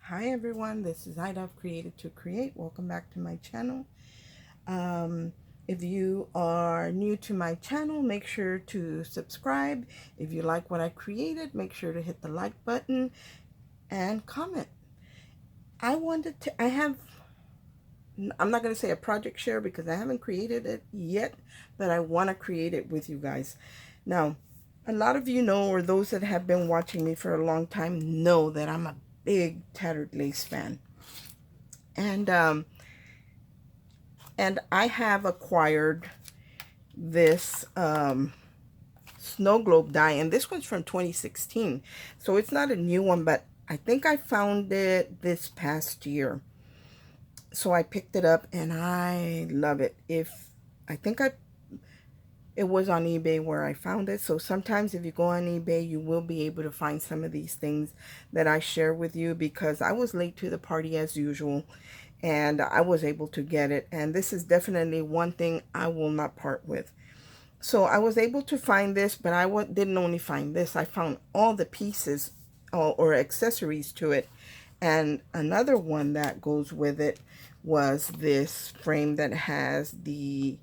Hi everyone, this is Ida of Created to Create. Welcome back to my channel. If you are new to my channel, make sure to subscribe. If you like what I created, make sure to hit the like button and comment. I'm not going to say a project share because I haven't created it yet, but I want to create it with you guys. Now, a lot of you know, or those that have been watching me for a long time know that I'm a big Tattered Lace fan. And I have acquired this snow globe die, and this one's from 2016, so it's not a new one, but I think I found it this past year, so I picked it up and I love it. I think it was on eBay where I found it, so sometimes if you go on eBay you will be able to find some of these things that I share with you, because I was late to the party as usual and I was able to get it, and this is definitely one thing I will not part with. So I was able to find this, but didn't only find this. I found all the pieces or accessories to it. And another one that goes with it was this frame that has the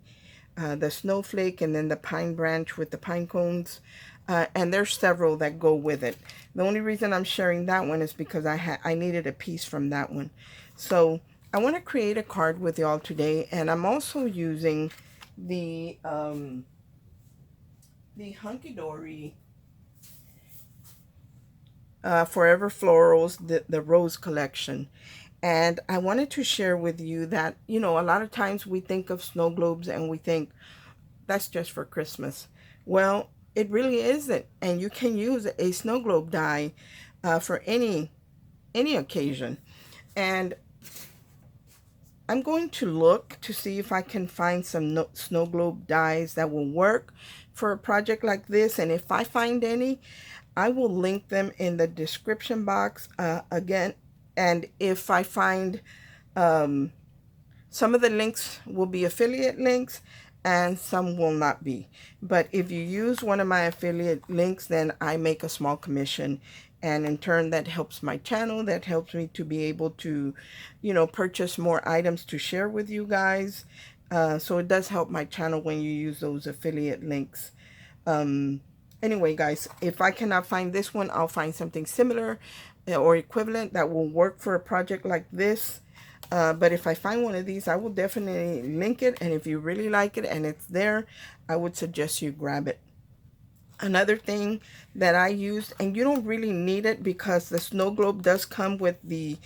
snowflake and then the pine branch with the pine cones. And there's several that go with it. The only reason I'm sharing that one is because I needed a piece from that one. So I want to create a card with y'all today, and I'm also using the Hunky Dory Forever Florals, the Rose Collection. And I wanted to share with you that, you know, a lot of times we think of snow globes and we think that's just for Christmas. Well, it really isn't. And you can use a snow globe die for any occasion. And I'm going to look to see if I can find some snow globe dies that will work for a project like this. And if I find any, I will link them in the description box again. And if I find some of the links will be affiliate links and some will not be. But if you use one of my affiliate links, then I make a small commission. And in turn, that helps my channel. That helps me to be able to, you know, purchase more items to share with you guys. So it does help my channel when you use those affiliate links. Anyway, guys, if I cannot find this one, I'll find something similar or equivalent that will work for a project like this. But if I find one of these, I will definitely link it. And if you really like it and it's there, I would suggest you grab it. Another thing that I used, and you don't really need it because the snow globe does come with the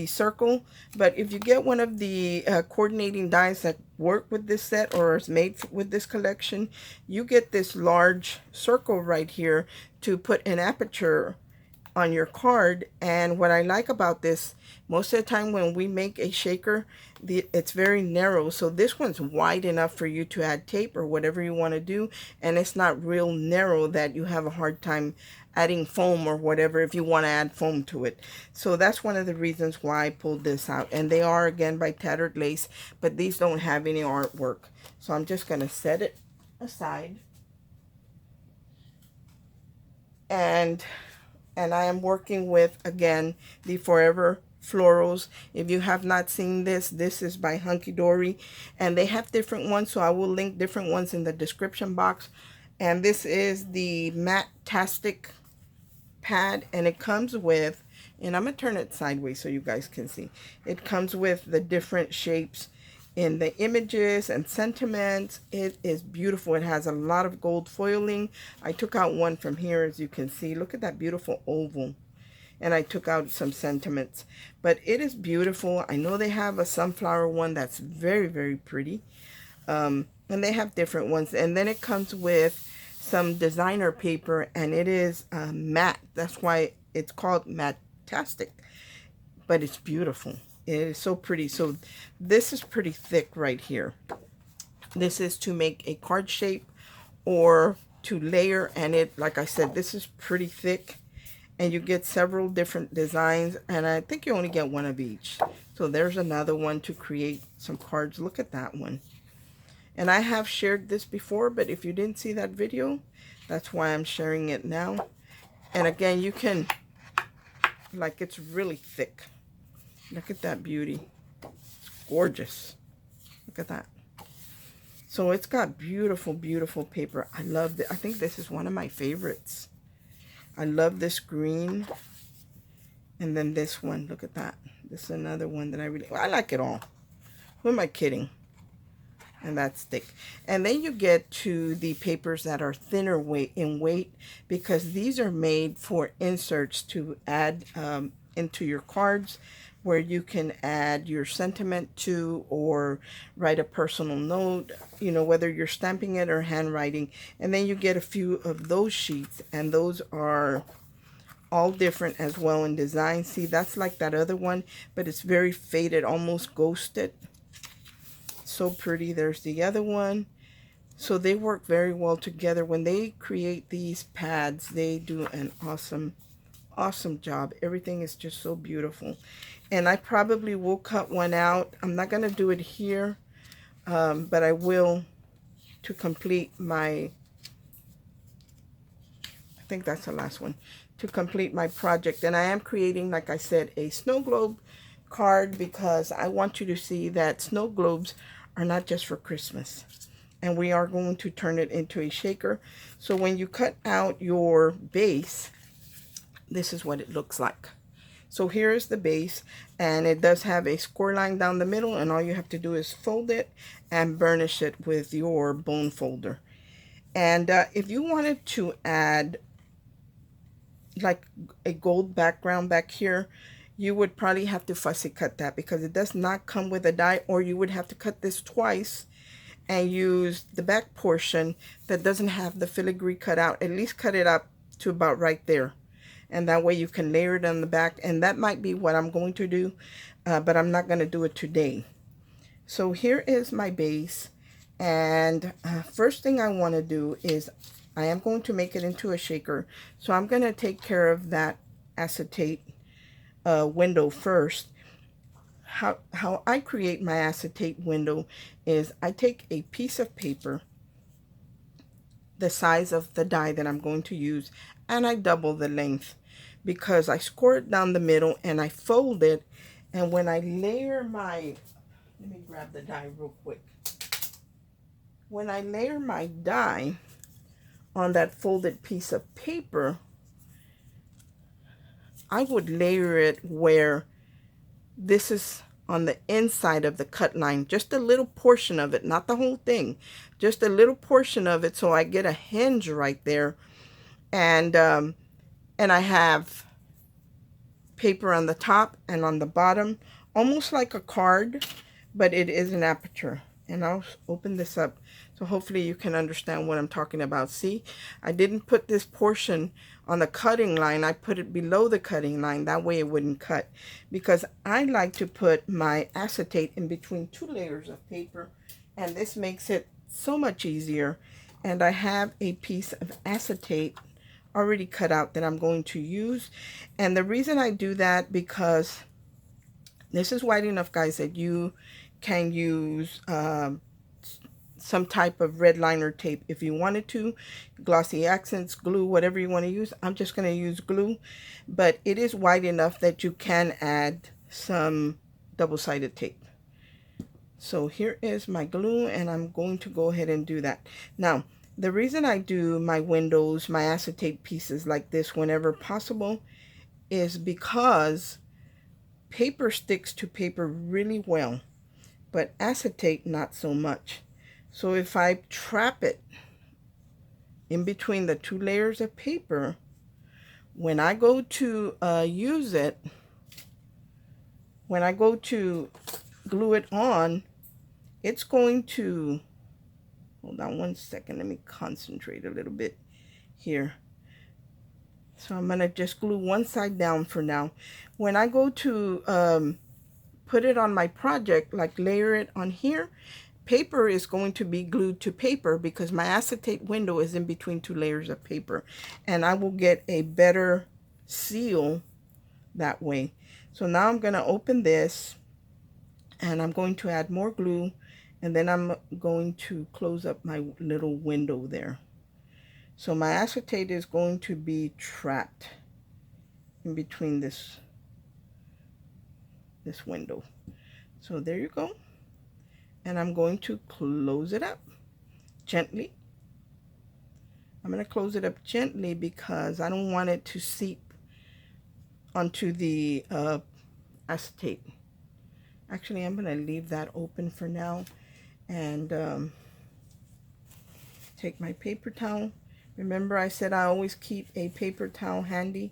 circle, but if you get one of the coordinating dies that work with this set or is made with this collection, you get this large circle right here to put an aperture on your card. And what I like about this, most of the time when we make a shaker, it's very narrow, so this one's wide enough for you to add tape or whatever you want to do, and it's not real narrow that you have a hard time adding foam or whatever if you want to add foam to it. So that's one of the reasons why I pulled this out. And they are again by Tattered Lace, but these don't have any artwork, so I'm just going to set it aside. And I am working with, again, the Forever Florals. If you have not seen this, this is by Hunky Dory, and they have different ones, so I will link different ones in the description box. And this is the Matte-tastic pad, and it comes with, and I'm gonna turn it sideways so you guys can see, it comes with the different shapes in the images and sentiments. It is beautiful. It has a lot of gold foiling. I took out one from here, as you can see. Look at that beautiful oval. And I took out some sentiments, but it is beautiful. I know they have a sunflower one that's very, very pretty. And they have different ones. And then it comes with some designer paper, and it is matte. That's why it's called Matte-tastic, but it's beautiful. It is so pretty. So this is pretty thick right here. This is to make a card shape or to layer, and it, like I said, this is pretty thick, and you get several different designs, and I think you only get one of each. So there's another one to create some cards. Look at that one. And I have shared this before, but if you didn't see that video, that's why I'm sharing it now. And again, you can, like, it's really thick. Look at that beauty. It's gorgeous. Look at that. So it's got beautiful, beautiful paper. I love it. I think this is one of my favorites. I love this green. And then this one, look at that. This is another one that I like it all. Who am I kidding? And that's thick. And then you get to the papers that are thinner in weight, because these are made for inserts to add into your cards, where you can add your sentiment to, or write a personal note, you know, whether you're stamping it or handwriting. And then you get a few of those sheets, and those are all different as well in design. See, that's like that other one, but it's very faded, almost ghosted. So pretty. There's the other one. So they work very well together. When they create these pads, they do an awesome job. Everything is just so beautiful. And I probably will cut one out. I'm not going to do it here, but I will to complete my, I think that's the last one, to complete my project. And I am creating, like I said, a snow globe card, because I want you to see that snow globes are not just for Christmas. And we are going to turn it into a shaker. So when you cut out your base, this is what it looks like. So here is the base, and it does have a score line down the middle, and all you have to do is fold it and burnish it with your bone folder. And if you wanted to add like a gold background back here, you would probably have to fussy cut that, because it does not come with a die, or you would have to cut this twice and use the back portion that doesn't have the filigree cut out. At least cut it up to about right there, and that way you can layer it on the back. And that might be what I'm going to do, but I'm not going to do it today. So here is my base, and first thing I want to do is I am going to make it into a shaker. So I'm going to take care of that acetate window first. How I create my acetate window is I take a piece of paper the size of the die that I'm going to use, and I double the length, because I score it down the middle and I fold it. And when I layer my, let me grab the die real quick. When I layer my die on that folded piece of paper, I would layer it where this is on the inside of the cut line, just a little portion of it, not the whole thing, just a little portion of it, so I get a hinge right there. And I have paper on the top and on the bottom, almost like a card, but it is an aperture. And I'll open this up so hopefully you can understand what I'm talking about. See, I didn't put this portion on the cutting line. I put it below the cutting line. That way it wouldn't cut, because I like to put my acetate in between two layers of paper, and this makes it so much easier. And I have a piece of acetate already cut out that I'm going to use. And the reason I do that, because this is wide enough, guys, that you can use some type of red liner tape if you wanted to, glossy accents, glue, whatever you want to use. I'm just going to use glue, but it is wide enough that you can add some double-sided tape. So here is my glue, and I'm going to go ahead and do that. Now, the reason I do my windows, my acetate pieces like this whenever possible, is because paper sticks to paper really well, but acetate not so much. So if I trap it in between the two layers of paper, when I go to use it, when I go to glue it on, it's going to, hold on one second, let me concentrate a little bit here. So I'm going to just glue one side down for now. When I go to put it on my project, like layer it on here, paper is going to be glued to paper, because my acetate window is in between two layers of paper, and I will get a better seal that way. So now I'm going to open this, and I'm going to add more glue, and then I'm going to close up my little window there. So my acetate is going to be trapped in between this this window. So there you go. And I'm going to close it up gently. I'm going to close it up gently because I don't want it to seep onto the acetate. Actually, I'm going to leave that open for now and take my paper towel. Remember I said I always keep a paper towel handy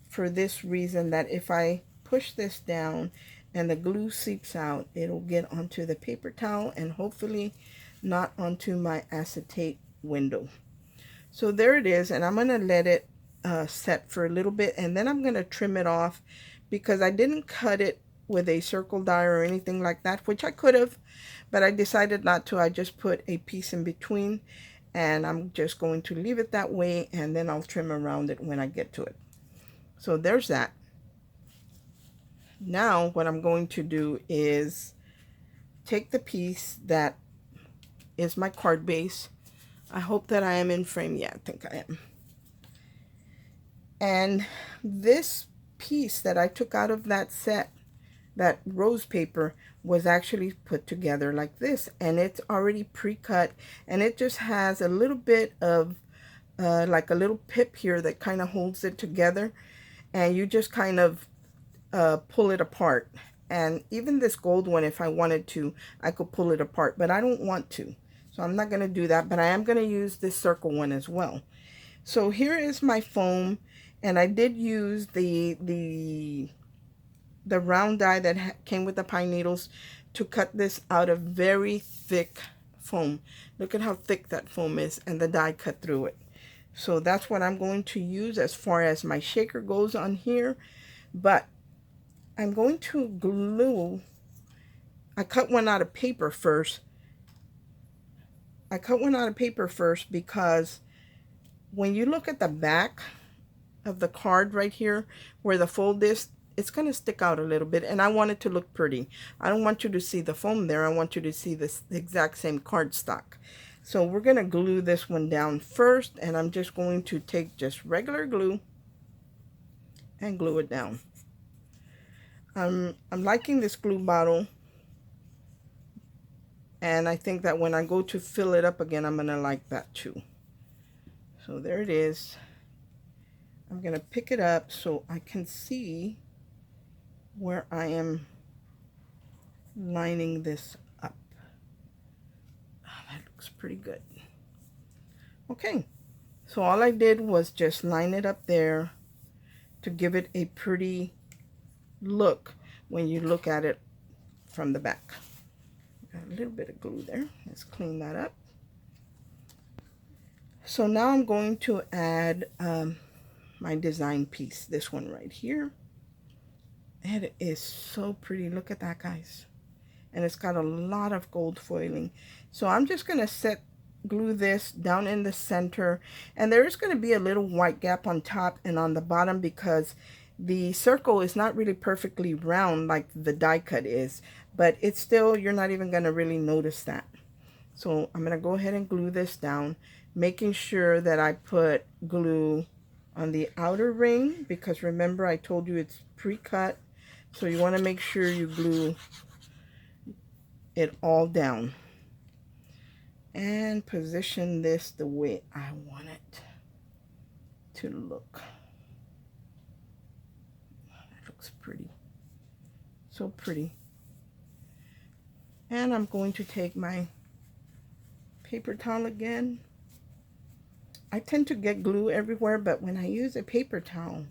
for this reason, that if I push this down and the glue seeps out, it'll get onto the paper towel and hopefully not onto my acetate window. So there it is, and I'm going to let it set for a little bit, and then I'm going to trim it off because I didn't cut it with a circle die or anything like that, which I could have, but I decided not to. I just put a piece in between, and I'm just going to leave it that way, and then I'll trim around it when I get to it. So there's that. Now what I'm going to do is take the piece that is my card base. I hope that I am in frame. Yeah, I think I am. And this piece that I took out of that set, that rose paper, was actually put together like this, and it's already pre-cut, and it just has a little bit of like a little pip here that kind of holds it together, and you just kind of pull it apart. And even this gold one, if I wanted to, I could pull it apart, but I don't want to, so I'm not going to do that. But I am going to use this circle one as well. So here is my foam, and I did use the round die that came with the pine needles to cut this out of very thick foam. Look at how thick that foam is, and the die cut through it. So that's what I'm going to use as far as my shaker goes on here. But I'm going to glue. I cut one out of paper first. Because when you look at the back of the card right here where the fold is, it's going to stick out a little bit, and I want it to look pretty. I don't want you to see the foam there. I want you to see this exact same cardstock. So we're going to glue this one down first, and I'm just going to take just regular glue and glue it down. I'm liking this glue bottle, and I think that when I go to fill it up again, I'm going to like that too. So there it is. I'm going to pick it up so I can see where I am lining this up. Oh, that looks pretty good. Okay, so all I did was just line it up there to give it a pretty look when you look at it from the back. Got a little bit of glue there. Let's clean that up. So now I'm going to add my design piece, this one right here. It is so pretty. Look at that, guys. And it's got a lot of gold foiling. So I'm just going to glue this down in the center, and there is going to be a little white gap on top and on the bottom because the circle is not really perfectly round like the die cut is, but it's still, you're not even going to really notice that. So I'm going to go ahead and glue this down, making sure that I put glue on the outer ring, because remember I told you it's pre-cut, so you want to make sure you glue it all down and position this the way I want it to look. That looks pretty, so pretty. And I'm going to take my paper towel again. I tend to get glue everywhere, but when I use a paper towel,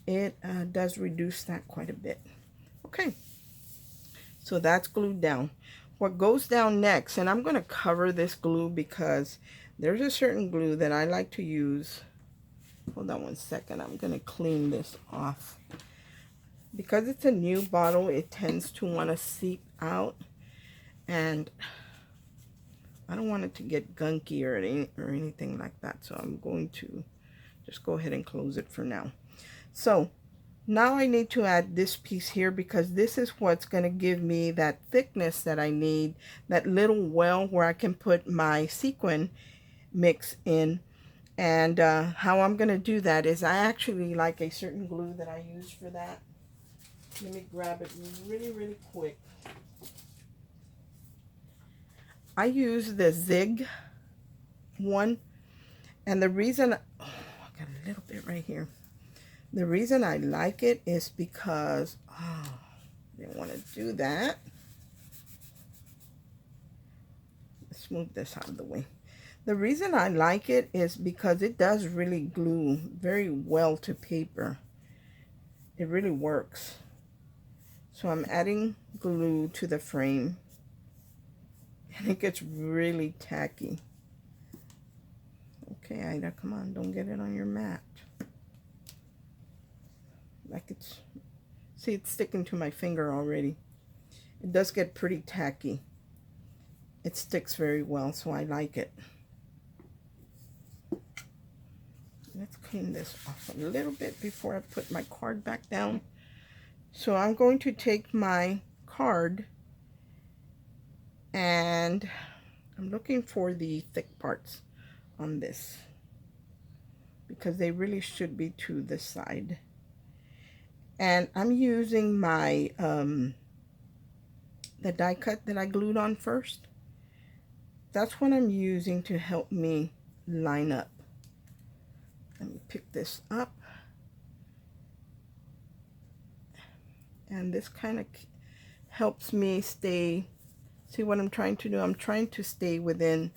it does reduce that quite a bit. Okay, so that's glued down. What goes down next, and I'm going to cover this glue because there's a certain glue that I like to use. Hold on one second. I'm going to clean this off. Because it's a new bottle, it tends to want to seep out, and I don't want it to get gunky or anything like that. So I'm going to just go ahead and close it for now. So now I need to add this piece here, because this is what's going to give me that thickness that I need, that little well where I can put my sequin mix in. And how I'm going to do that is I actually like a certain glue that I use for that. Let me grab it really quick. I use the Zig one, and the reason, oh, I got a little bit right here. The reason I like it is because, oh, I didn't want to do that. Let's move this out of the way. The reason I like it is because it does really glue very well to paper. It really works. So I'm adding glue to the frame, and it gets really tacky. Okay, Ida, come on, don't get it on your mat. Like it's, see, it's sticking to my finger already. It does get pretty tacky. It sticks very well, so I like it. Let's clean this off a little bit before I put my card back down. So I'm going to take my card, and I'm looking for the thick parts on this because they really should be to the side. And I'm using my the die cut that I glued on first. That's what I'm using to help me line up. Let me pick this up. And this kind of helps me stay, see what I'm trying to do? I'm trying to stay within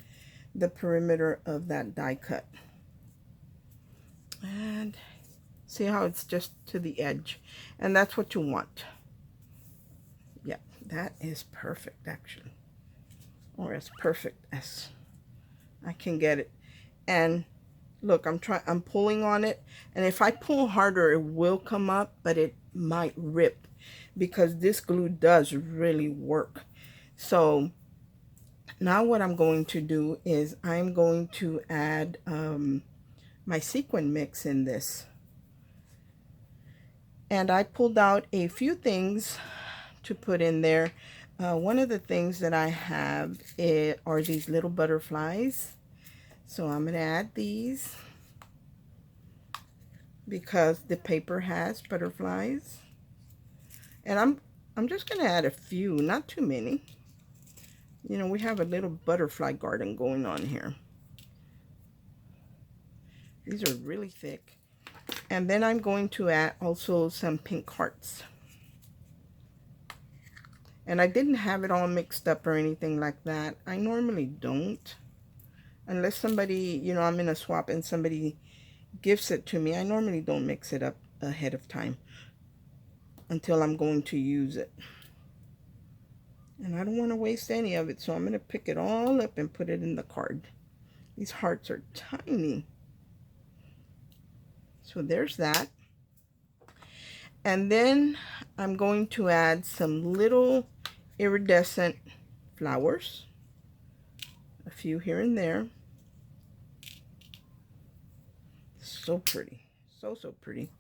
the perimeter of that die cut. And see how it's just to the edge. And that's what you want. Yeah, that is perfect actually. Or as perfect as I can get it. And look, I'm pulling on it, and if I pull harder it will come up, but it might rip because this glue does really work. So now what I'm going to do is I'm going to add my sequin mix in this. And I pulled out a few things to put in there. One of the things that I have are these little butterflies. So I'm going to add these because the paper has butterflies. And I'm just going to add a few, not too many. You know, we have a little butterfly garden going on here. These are really thick. And then I'm going to add also some pink hearts. And I didn't have it all mixed up or anything like that. I normally don't. Unless somebody, you know, I'm in a swap and somebody gifts it to me, I normally don't mix it up ahead of time until I'm going to use it. And I don't want to waste any of it, so I'm going to pick it all up and put it in the card. These hearts are tiny. So there's that. And then I'm going to add some little iridescent flowers. A few here and there. So pretty. So pretty.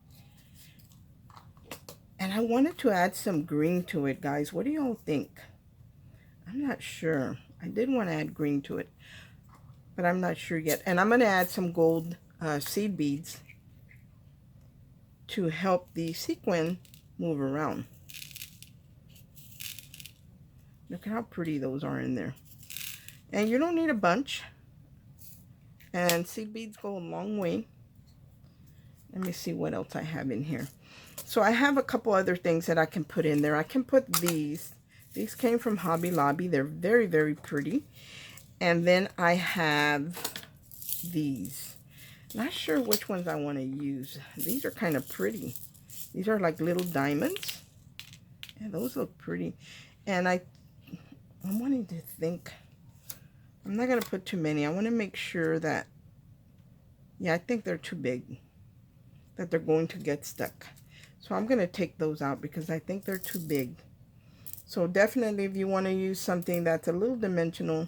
And I wanted to add some green to it, guys. What do y'all think? I'm not sure. I did want to add green to it, but I'm not sure yet. And I'm going to add some gold seed beads to help the sequin move around. Look at how pretty those are in there. And you don't need a bunch. And seed beads go a long way. Let me see what else I have in here. So I have a couple other things that I can put in there. I can put these. These came from Hobby Lobby. They're very pretty. And then I have these. Not sure which ones I want to use. These are kind of pretty. These are like little diamonds. And those look pretty. And I'm wanting to think. I'm not going to put too many. I want to make sure that, yeah, I think they're too big, that they're going to get stuck. So I'm going to take those out because I think they're too big. So definitely if you want to use something that's a little dimensional,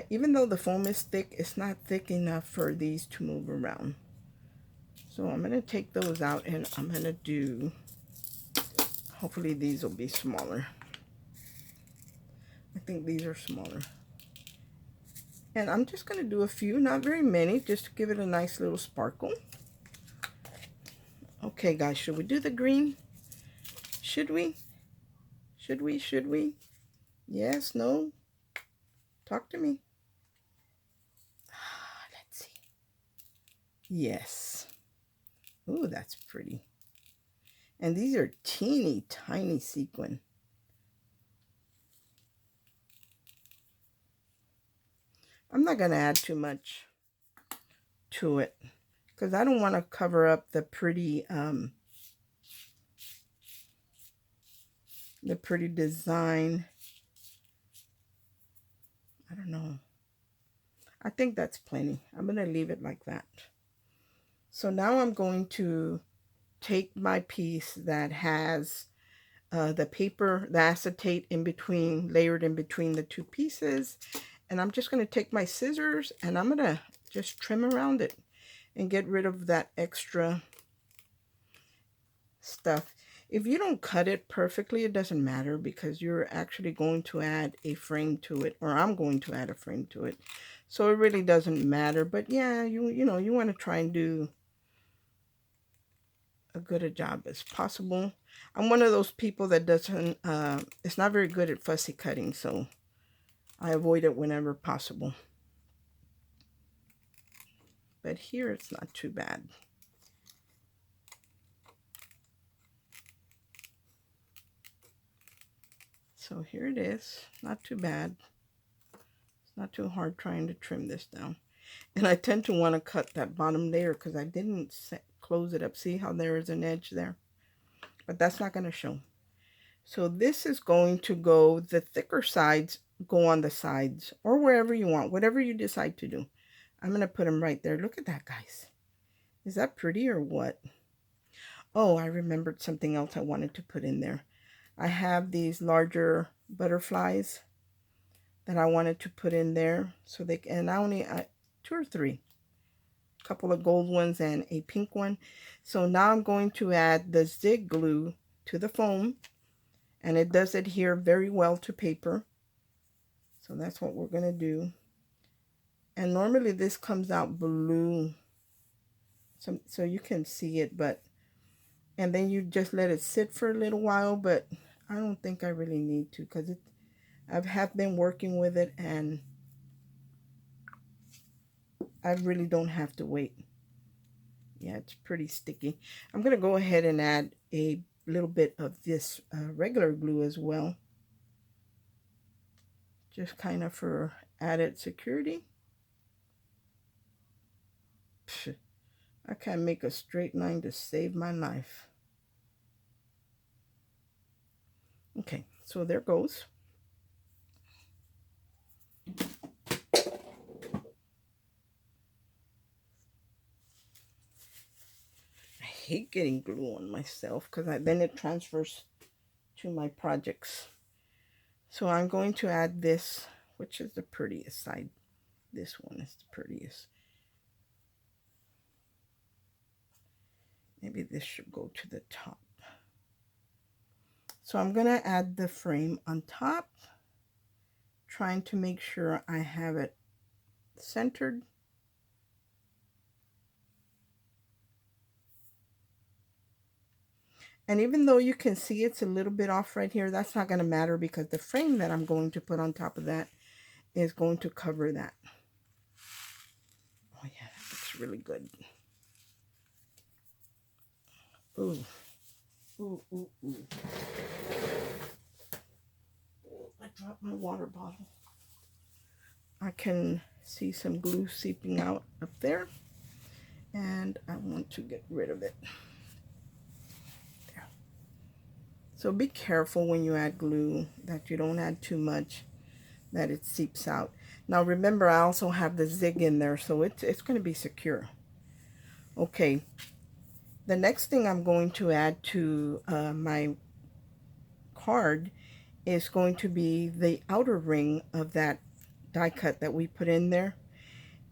even though the foam is thick, it's not thick enough for these to move around. So I'm going to take those out and I'm going to do, hopefully these will be smaller. I think these are smaller. And I'm just going to do a few, not very many, just to give it a nice little sparkle. Okay, guys, should we do the green? Should we? Should we? Should we? Yes, no? Talk to me. Let's see. Yes. Ooh, that's pretty. And these are teeny tiny sequin. I'm not going to add too much to it because I don't want to cover up the pretty design. I don't know. I think that's plenty. I'm going to leave it like that. So now I'm going to take my piece that has the paper, the acetate in between, layered in between the two pieces. And I'm just going to take my scissors and I'm going to just trim around it and get rid of that extra stuff. If you don't cut it perfectly, it doesn't matter because you're actually going to add a frame to it, or I'm going to add a frame to it. So it really doesn't matter. But yeah, you know, you want to try and do a good a job as possible. I'm one of those people that doesn't, it's not very good at fussy cutting, so I avoid it whenever possible. But here it's not too bad. So here it is, not too bad. It's not too hard trying to trim this down. And I tend to want to cut that bottom layer because I didn't close it up. See how there is an edge there? But that's not going to show. So this is going to go, the thicker sides go on the sides or wherever you want, whatever you decide to do. I'm going to put them right there. Look at that, guys. Is that pretty or what? Oh, I remembered something else I wanted to put in there. I have these larger butterflies that I wanted to put in there. So they, and I only, 2 or 3. A couple of gold ones and a pink one. So now I'm going to add the zig glue to the foam. And it does adhere very well to paper. So that's what we're going to do. And normally this comes out blue. So you can see it, but, and then you just let it sit for a little while, but I don't think I really need to because I have been working with it and I really don't have to wait. Yeah, it's pretty sticky. I'm going to go ahead and add a little bit of this regular glue as well. Just kind of for added security. Psh, I can't make a straight line to save my life. Okay, so there goes. I hate getting glue on myself because then it transfers to my projects. So I'm going to add this, which is the prettiest side. This one is the prettiest. Maybe this should go to the top. So I'm going to add the frame on top, trying to make sure I have it centered. And even though you can see it's a little bit off right here, that's not going to matter because the frame that I'm going to put on top of that is going to cover that. Oh yeah, that looks really good. Ooh. Ooh, ooh, ooh. I dropped my water bottle. I can see some glue seeping out up there. And I want to get rid of it. There. So be careful when you add glue that you don't add too much, that it seeps out. Now remember, I also have the zig in there, so it's going to be secure. Okay. The next thing I'm going to add to my card is going to be the outer ring of that die cut that we put in there.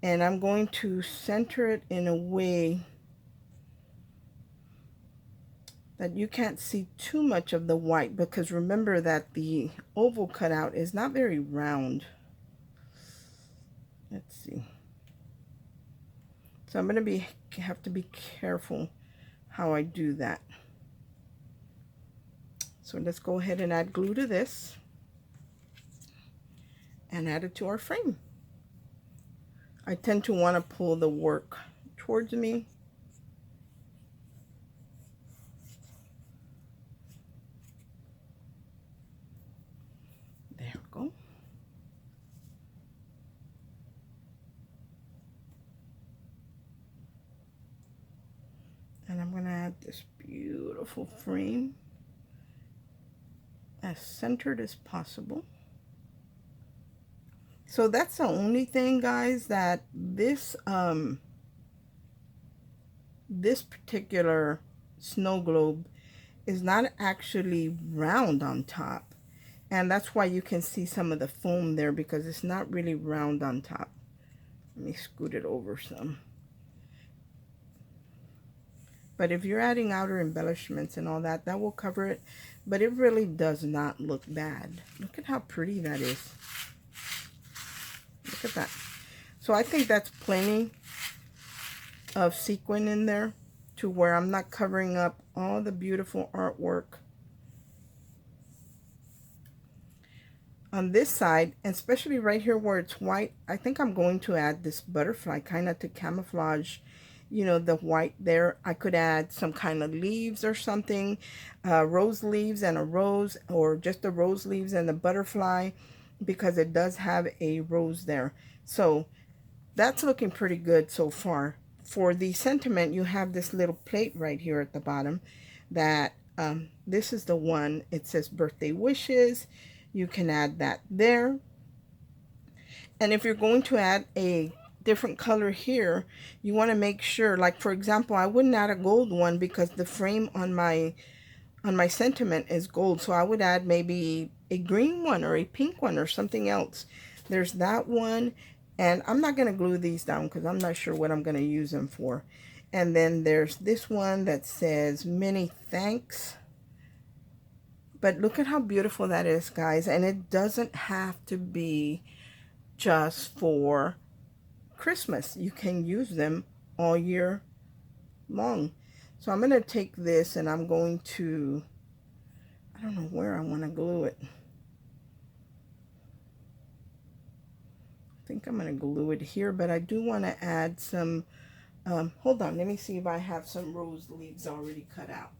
And I'm going to center it in a way that you can't see too much of the white, because remember that the oval cutout is not very round. Let's see. So I'm going to have to be careful how I do that. So let's go ahead and add glue to this and add it to our frame. I tend to want to pull the work towards me. There we go. And I'm going to add this beautiful frame as centered as possible. So that's the only thing, guys, that this this particular snow globe is not actually round on top. And that's why you can see some of the foam there, because it's not really round on top. Let me scoot it over some. But if you're adding outer embellishments and all that, that will cover it. But it really does not look bad. Look at how pretty that is. Look at that. So I think that's plenty of sequin in there to where I'm not covering up all the beautiful artwork on this side, and especially right here where it's white. I think I'm going to add this butterfly kind of to camouflage, you know, the white there. I could add some kind of leaves or something, rose leaves and a rose, or just the rose leaves and the butterfly, because it does have a rose there. So that's looking pretty good so far. For the sentiment, you have this little plate right here at the bottom that this is the one. It says birthday wishes. You can add that there. And if you're going to add a different color here, you want to make sure, like for example, I wouldn't add a gold one because the frame on my sentiment is gold. So I would add maybe a green one or a pink one or something else. There's that one. And I'm not going to glue these down because I'm not sure what I'm going to use them for. And then there's this one that says many thanks. But look at how beautiful that is, guys. And it doesn't have to be just for Christmas. You can use them all year long. So I'm going to take this and I'm going to, I don't know where I want to glue it. I think I'm going to glue it here, but I do want to add some, hold on, let me see if I have some rose leaves already cut out.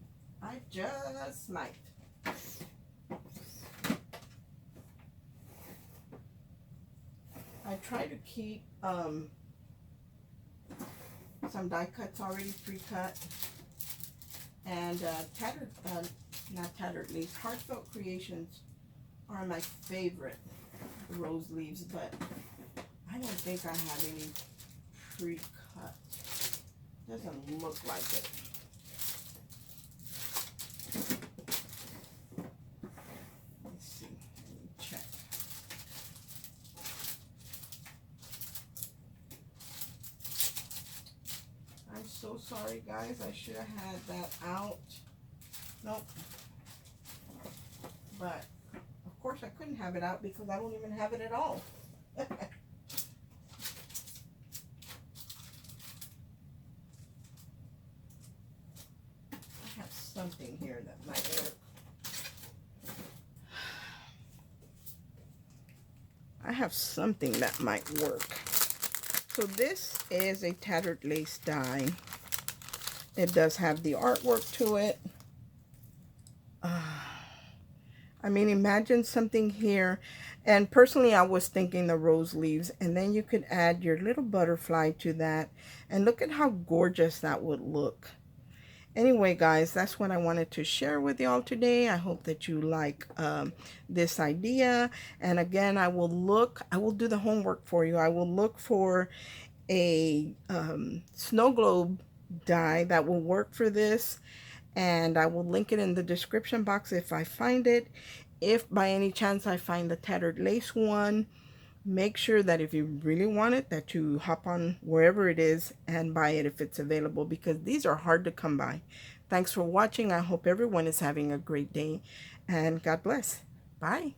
I just might. I try to keep some die cuts already pre-cut, and not tattered leaves, Heartfelt Creations are my favorite rose leaves, but I don't think I have any pre-cut. Doesn't look like it. Let's see. Let me check. I'm so sorry, guys. I should have had that out. Nope. But of course I couldn't have it out because I don't even have it at all. I have something here that might work. I have something that might work. So this is a tattered lace die. It does have the artwork to it. I mean, imagine something here. And personally, I was thinking the rose leaves. And then you could add your little butterfly to that. And look at how gorgeous that would look. Anyway, guys, that's what I wanted to share with y'all today. I hope that you like this idea. And again, I will do the homework for you. I will look for a snow globe die that will work for this. And I will link it in the description box if I find it. If by any chance I find the tattered lace one, make sure that if you really want it, that you hop on wherever it is and buy it if it's available, because these are hard to come by. Thanks for watching. I hope everyone is having a great day, and God bless. Bye.